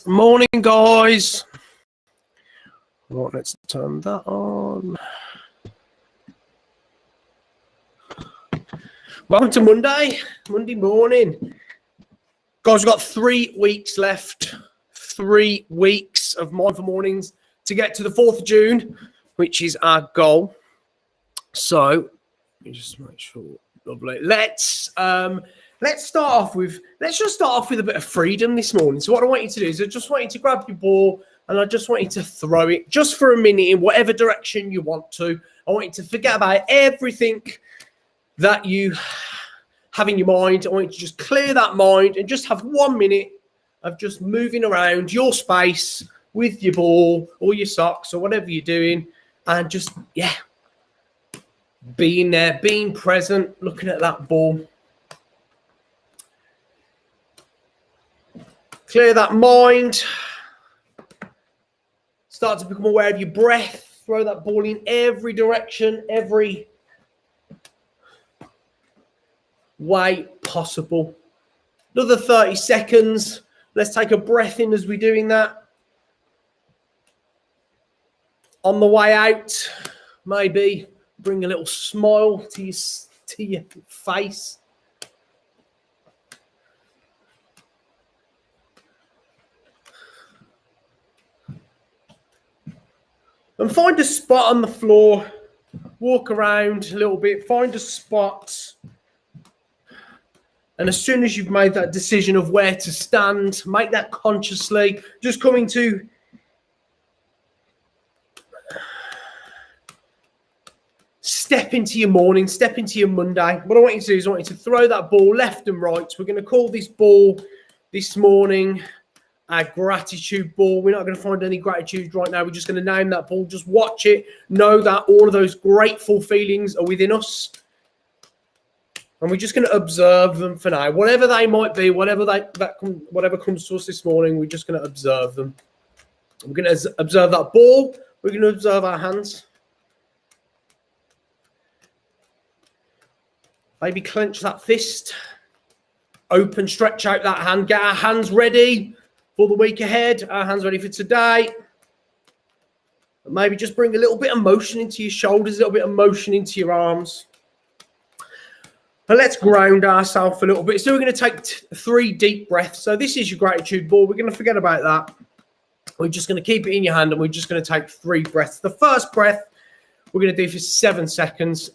Morning, guys. Right, let's turn that on. Welcome to Monday morning. Guys, we've got 3 weeks left. 3 weeks of Mindful Mornings to get to the 4th of June, which is our goal. So, let me just make sure. Lovely. Let's start off with a bit of freedom this morning. So what I want you to do is I just want you to grab your ball and I just want you to throw it just for a minute in whatever direction you want to. I want you to forget about everything that you have in your mind. I want you to just clear that mind and just have 1 minute of just moving around your space with your ball or your socks or whatever you're doing, and just, being there, being present, looking at that ball. Clear that mind. Start to become aware of your breath. Throw that ball in every direction, every way possible. Another 30 seconds. Let's take a breath in as we're doing that. On the way out, maybe bring a little smile to your face. And find a spot on the floor. Walk around a little bit. Find a spot. And as soon as you've made that decision of where to stand, make that consciously. Just coming to step into your morning, step into your Monday. What I want you to do is I want you to throw that ball left and right. We're going to call this ball this morning our gratitude ball. We're not going to find any gratitude right now. We're just going to name that ball. Just watch it. Know that all of those grateful feelings are within us. And we're just going to observe them for now. Whatever they might be, whatever comes to us this morning, we're just going to observe them. We're going to observe that ball. We're going to observe our hands. Maybe clench that fist. Open, stretch out that hand. Get our hands ready for the week ahead. Our hands ready for today. And maybe just bring a little bit of motion into your shoulders, a little bit of motion into your arms. And let's ground ourselves a little bit. So we're going to take 3 deep breaths. So this is your gratitude ball. We're going to forget about that. We're just going to keep it in your hand and we're just going to take 3 breaths. The first breath we're going to do for 7 seconds.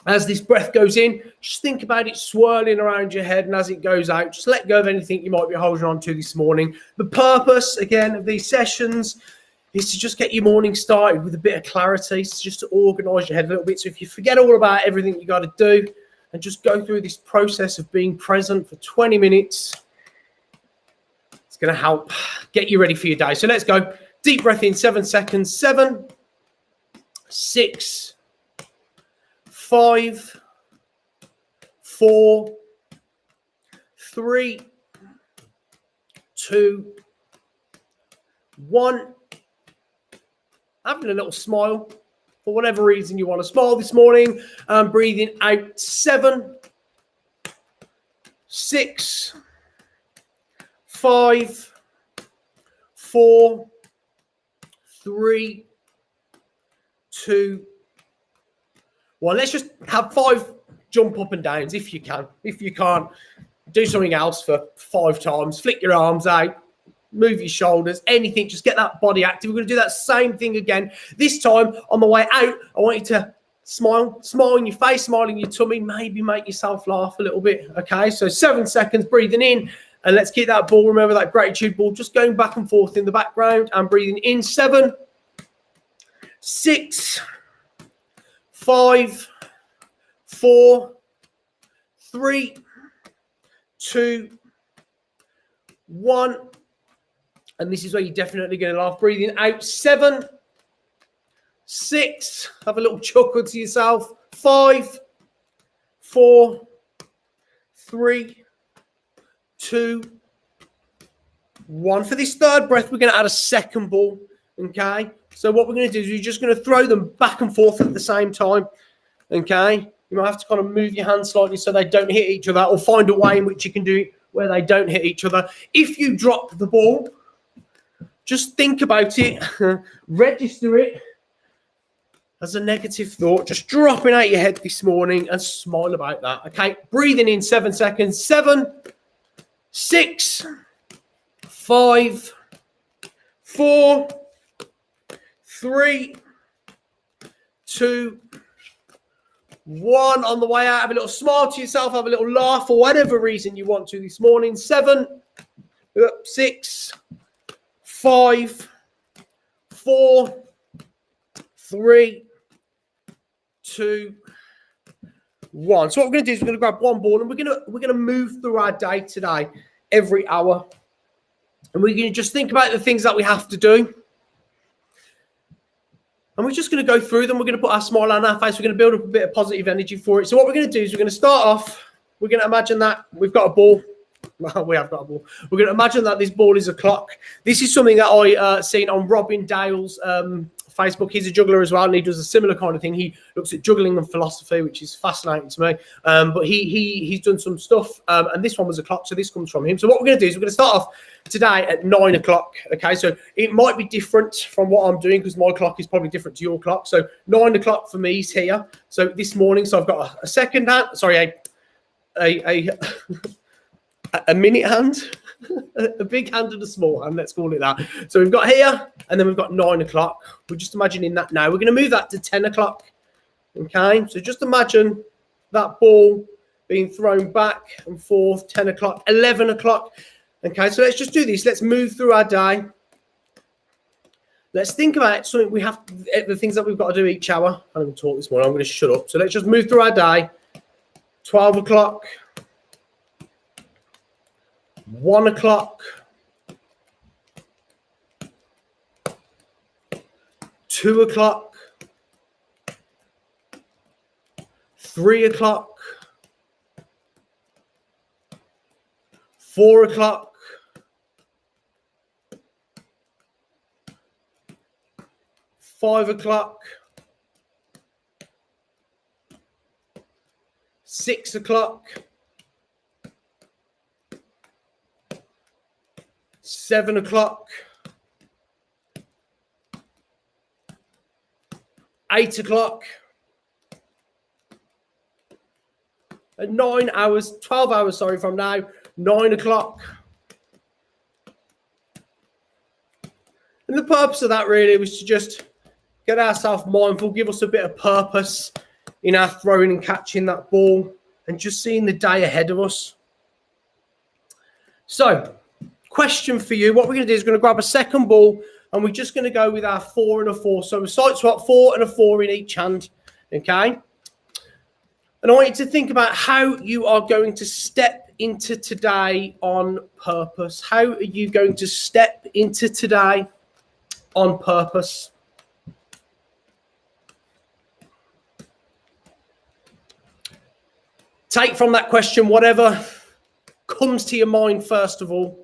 As this breath goes in, just think about it swirling around your head, and as it goes out, just let go of anything you might be holding on to this morning. The purpose, again, of these sessions is to just get your morning started with a bit of clarity, so just to organise your head a little bit. So if you forget all about everything you got to do and just go through this process of being present for 20 minutes, it's going to help get you ready for your day. So let's go. Deep breath in, 7 seconds. 7, 6, 5, 4, 3, 2, 1. Having a little smile for whatever reason you want to smile this morning. Breathing out. 7, 6, 5, 4, 3, 2, 1. Let's just have 5 jump up and downs if you can. If you can't, do something else for 5 times. Flick your arms out, move your shoulders, anything. Just get that body active. We're going to do that same thing again. This time, on the way out, I want you to smile in your face, smile in your tummy, maybe make yourself laugh a little bit. Okay, so 7 seconds, breathing in, and let's keep that ball. Remember that gratitude ball, just going back and forth in the background and breathing in. 7, 6, 5, 4, 3, 2, 1. And this is where you're definitely going to laugh. Breathing out. 7, 6. Have a little chuckle to yourself. 5, 4, 3, 2, 1. For this third breath, we're going to add a second ball. Okay. So what we're going to do is we're just going to throw them back and forth at the same time. Okay. You might have to kind of move your hands slightly so they don't hit each other, or find a way in which you can do it where they don't hit each other. If you drop the ball, just think about it, register it as a negative thought, just dropping out your head this morning and smile about that. Okay, breathing in 7 seconds. 7, 6, 5, 4, 3, 2, 1. On the way out, have a little smile to yourself, have a little laugh for whatever reason you want to this morning. 7, 6, 5, 4, 3, 2, 1. So what we're going to do is we're going to grab one ball and we're going to move through our day today every hour, and we're going to just think about the things that we have to do, and we're just going to go through them. We're going to put our smile on our face. We're going to build up a bit of positive energy for it. So what we're going to do is we're going to start off. We're going to imagine that we've got a ball. Well, we have got a ball. We're going to imagine that this ball is a clock. This is something that I seen on Robin Dale's Facebook. He's a juggler as well, and he does a similar kind of thing. He looks at juggling and philosophy, which is fascinating to me. But he's done some stuff, and this one was a clock, so this comes from him. So what we're going to do is we're going to start off today at 9 o'clock. Okay, so it might be different from what I'm doing because my clock is probably different to your clock. So 9 o'clock for me is here. So this morning, so I've got a second hand. Sorry, a minute hand, a big hand and a small hand, let's call it that. So we've got here, and then we've got 9 o'clock. We're just imagining that now. We're going to move that to 10 o'clock. Okay, so just imagine that ball being thrown back and forth, 10 o'clock, 11 o'clock. Okay, so let's just do this. Let's move through our day. Let's think about something we have, the things that we've got to do each hour. I'm going to talk this morning. I'm going to shut up. So let's just move through our day. 12 o'clock. 1 o'clock, 2 o'clock, 3 o'clock, 4 o'clock, 5 o'clock, 6 o'clock, 7 o'clock, 8 o'clock, at 9 hours, 12 hours, sorry, from now, 9 o'clock. And the purpose of that really was to just get ourselves mindful, give us a bit of purpose in our throwing and catching that ball and just seeing the day ahead of us. So, question for you. What we're going to do is we're going to grab a second ball and we're just going to go with our 4 and a 4. So a side swap, 4 and a 4 in each hand. Okay. And I want you to think about how you are going to step into today on purpose. How are you going to step into today on purpose? Take from that question whatever comes to your mind first of all.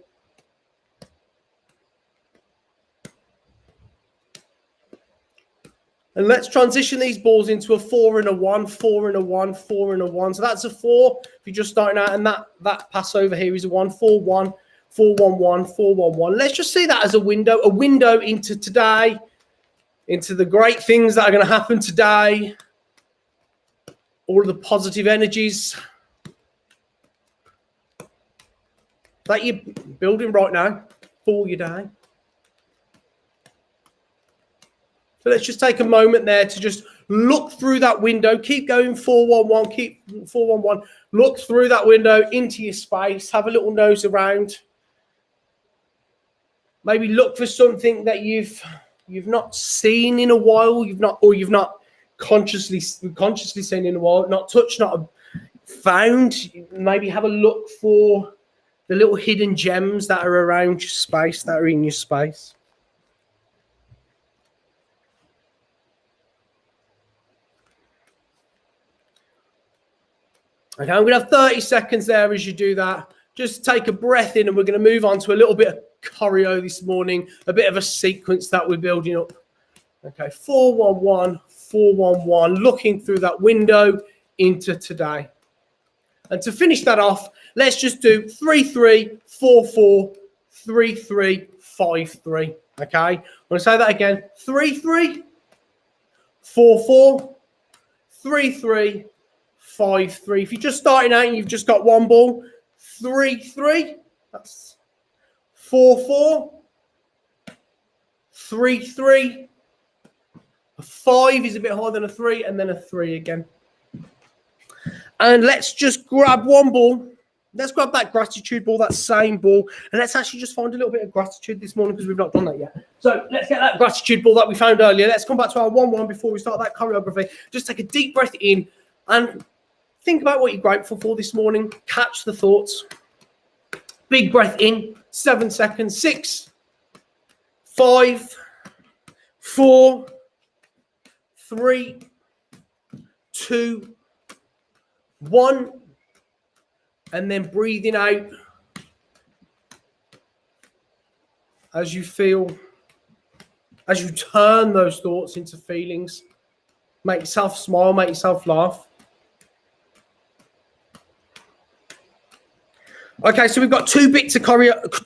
And let's transition these balls into a 4 and a 1, 4 and a 1, 4 and a 1. So that's a 4 if you're just starting out, and that pass over here is a 1, 4, 1, 4, 1, 1, 4, 1, 1. Let's just see that as a window into today, into the great things that are going to happen today, all of the positive energies that you're building right now for your day. So let's just take a moment there to just look through that window. Keep going 4-1-1, keep 4-1-1. Look through that window into your space. Have a little nose around. Maybe look for something that you've not seen in a while. You've not consciously seen in a while. Not touched, not found. Maybe have a look for the little hidden gems that are around your space, that are in your space. Okay, I'm going to have 30 seconds there as you do that. Just take a breath in and we're going to move on to a little bit of choreo this morning, a bit of a sequence that we're building up. Okay, 4-1-1, 4-1-1, looking through that window into today. And to finish that off, let's just do 3-3, 4-4, 3-3, 5-3. Okay, I'm going to say that again. 3-3, 4-4, 3-3, 5-3. If you're just starting out and you've just got one ball, 3-3, that's 4-4, 3-3. A 5 is a bit higher than a 3, and then a 3 again. And let's just grab one ball. Let's grab that gratitude ball, that same ball, and let's actually just find a little bit of gratitude this morning because we've not done that yet. So let's get that gratitude ball that we found earlier. Let's come back to our 1-1 before we start that choreography. Just take a deep breath in and think about what you're grateful for this morning. Catch the thoughts. Big breath in, 7 seconds. 6, 5, 4, 3, 2, 1. And then breathing out as you feel, as you turn those thoughts into feelings. Make yourself smile, make yourself laugh. Okay, so we've got two bits of choreo,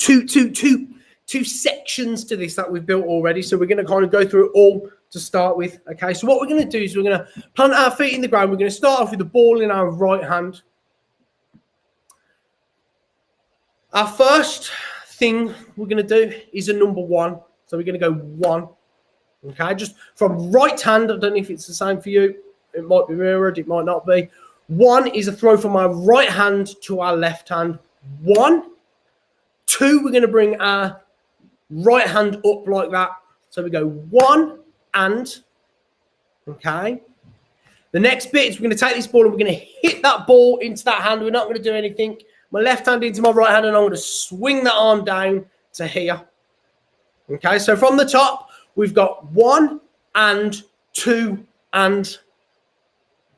two sections to this that we've built already. So we're going to kind of go through it all to start with. Okay, so what we're going to do is we're going to plant our feet in the ground. We're going to start off with the ball in our right hand. Our first thing we're going to do is a number 1. So we're going to go 1. Okay, just from right hand. I don't know if it's the same for you. It might be mirrored. It might not be. 1 is a throw from our right hand to our left hand. 1. 2, we're going to bring our right hand up like that. So we go 1 and. Okay. The next bit is we're going to take this ball and we're going to hit that ball into that hand. We're not going to do anything. My left hand into my right hand, and I'm going to swing that arm down to here. Okay, so from the top, we've got 1 and 2 and. Okay,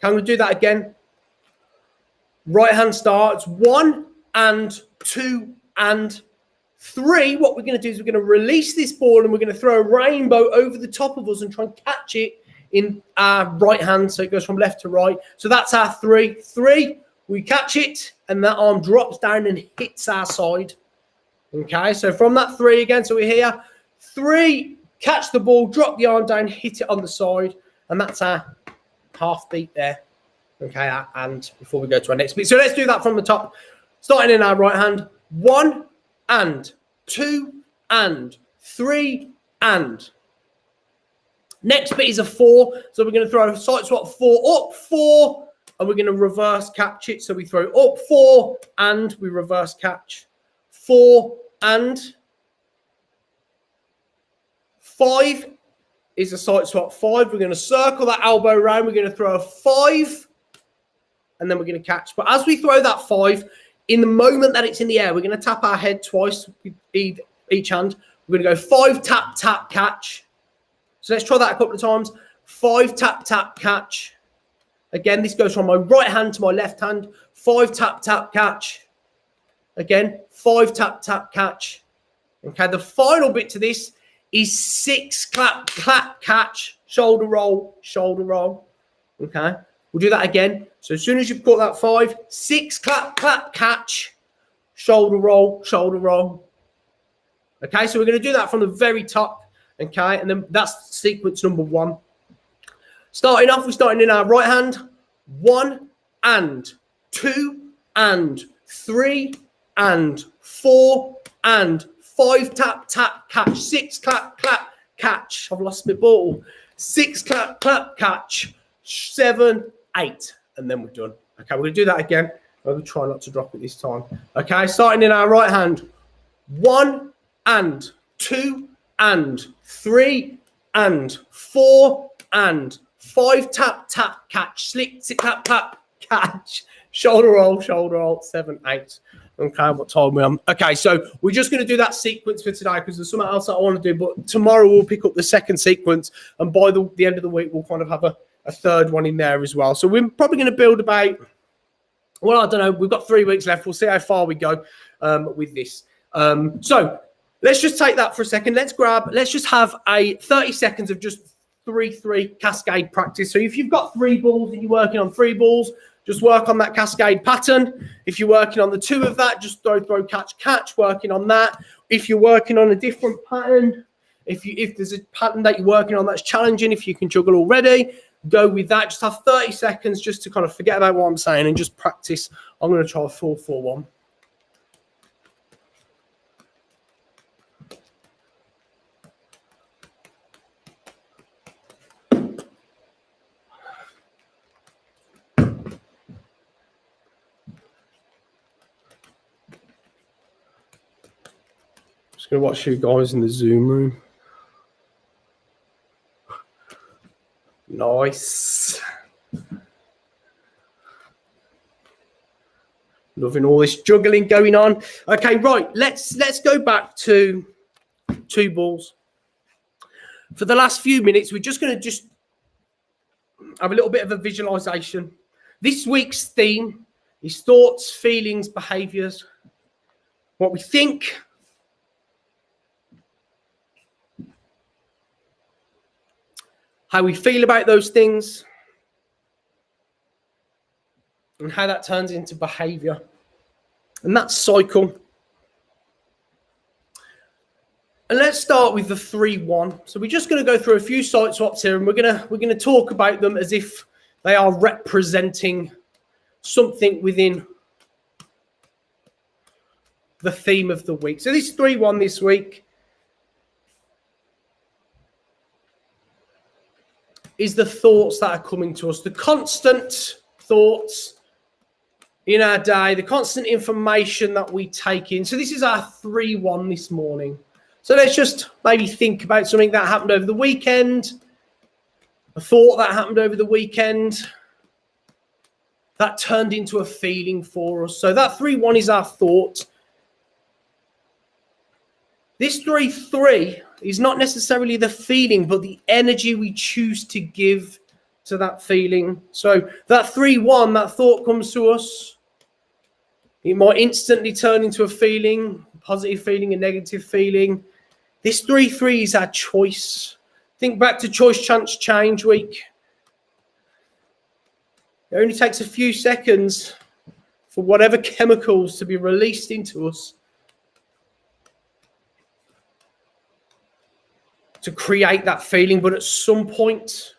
I'm going to do that again. Right hand starts 1 and 2 and 3. What we're going to do is we're going to release this ball and we're going to throw a rainbow over the top of us and try and catch it in our right hand. So it goes from left to right. So that's our 3. 3. We catch it, and that arm drops down and hits our side. Okay, so from that 3 again, so we're here. 3, catch the ball, drop the arm down, hit it on the side, and that's our half beat there. Okay, and before we go to our next beat. So let's do that from the top, starting in our right hand. 1 and 2 and 3 and. Next bit is a 4, so we're going to throw a side swap 4 up, 4. And we're going to reverse catch it. So we throw up 4 and we reverse catch. 4 and. 5 is a side swap 5. We're going to circle that elbow around. We're going to throw a 5 and then we're going to catch. But as we throw that 5, in the moment that it's in the air, we're going to tap our head twice with each hand. We're going to go 5, tap, tap, catch. So let's try that a couple of times. 5, tap, tap, catch. Again, this goes from my right hand to my left hand. 5, tap, tap, catch. Again, 5, tap, tap, catch. Okay, the final bit to this is 6, clap, clap, catch, shoulder roll, shoulder roll. Okay, we'll do that again. So as soon as you've got that 5, 6, clap, clap, catch, shoulder roll, shoulder roll. Okay, so we're going to do that from the very top. Okay, and then that's sequence number 1. Starting off, we're starting in our right hand. 1 and 2 and 3 and 4 and 5, tap, tap, catch. 6, clap, clap, catch. I've lost my ball. 6, clap, clap, catch. 7, 8. And then we're done. Okay, we're going to do that again. I'm going to try not to drop it this time. Okay, starting in our right hand. 1 and 2 and 3 and 4 and 5, tap, tap, catch, slick, tap, tap, catch, shoulder roll, 7, 8. Okay, what time we're on? Okay, so we're just going to do that sequence for today because there's something else that I want to do. But tomorrow we'll pick up the second sequence, and by the end of the week we'll kind of have a third one in there as well. So we're probably going to build about, well, I don't know. We've got 3 weeks left. We'll see how far we go with this. So let's just take that for a second. Let's just have a 30 seconds of just 3-3 cascade practice. So if you've got 3 balls and you're working on 3 balls, just work on that cascade pattern. If you're working on the 2 of that, just throw, catch, catch, working on that. If you're working on a different pattern, if there's a pattern that you're working on that's challenging, if you can juggle already, go with that. Just have 30 seconds just to kind of forget about what I'm saying and just practice. I'm going to try a 4-4-1. Just going to watch you guys in the Zoom room. Nice. Loving all this juggling going on. Okay, right. Let's go back to 2 balls. For the last few minutes, we're just going to have a little bit of a visualization. This week's theme is thoughts, feelings, behaviors. What we think, how we feel about those things, and how that turns into behavior. And that cycle. And let's start with the 3-1. So we're just going to go through a few site swaps here, and we're going to talk about them as if they are representing something within the theme of the week. So this 3-1 this week is the thoughts that are coming to us, the constant thoughts in our day, the constant information that we take in. So this is our 3-1 this morning. So let's just maybe think about something that happened over the weekend, a thought that happened over the weekend that turned into a feeling for us. So that 3-1 is our thought. This 3-3 is not necessarily the feeling, but the energy we choose to give to that feeling. So that 3-1, that thought comes to us. It might instantly turn into a feeling, a positive feeling, a negative feeling. This 3-3 is our choice. Think back to Choice, Chance, Change week. It only takes a few seconds for whatever chemicals to be released into us to create that feeling. But at some point,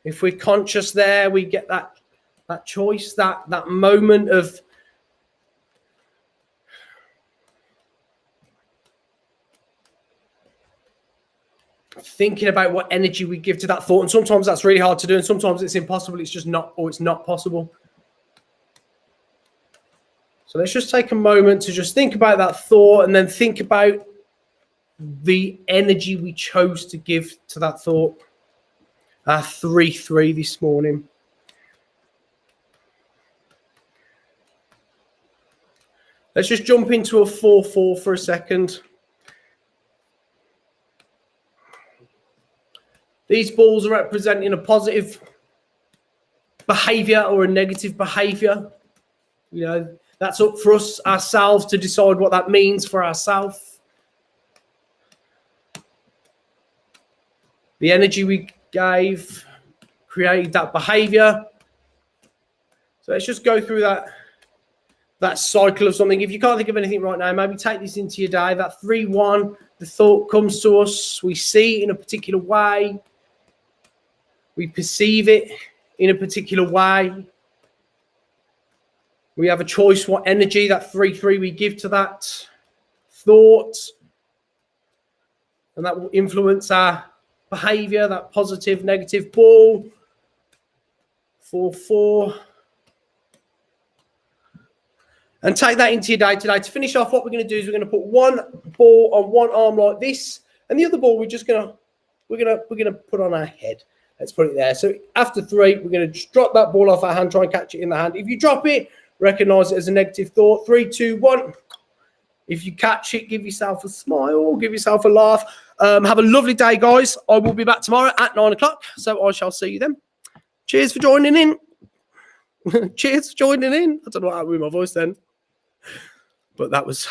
if we're conscious there, we get that choice, that moment of thinking about what energy we give to that thought. And sometimes that's really hard to do, and sometimes it's impossible. It's just not, or it's not possible. So let's just take a moment to just think about that thought, and then think about the energy we chose to give to that thought. Our 3-3 this morning. Let's just jump into a 4-4 for a second. These balls are representing a positive behavior or a negative behavior. You know, that's up for us ourselves to decide what that means for ourselves. The energy we gave created that behavior. So let's just go through that cycle of something. If you can't think of anything right now, maybe take this into your day. That 3-1, the thought comes to us. We see it in a particular way. We perceive it in a particular way. We have a choice what energy, that 3-3, we give to that thought. And that will influence our behavior, that positive, negative ball. 4-4. And take that into your day today. To finish off, what we're going to do is we're going to put one ball on one arm like this, and the other ball we're going to put on our head. Let's put it there. So after 3, we're going to just drop that ball off our hand, try and catch it in the hand. If you drop it, recognize it as a negative thought. 3, 2, 1. If you catch it, give yourself a smile, give yourself a laugh. Have a lovely day, guys. I will be back tomorrow at 9 o'clock, so I shall see you then. Cheers for joining in. Cheers for joining in. I don't know what happened with my voice then, but that was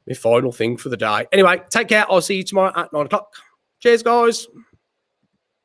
my final thing for the day. Anyway, take care. I'll see you tomorrow at 9 o'clock. Cheers, guys.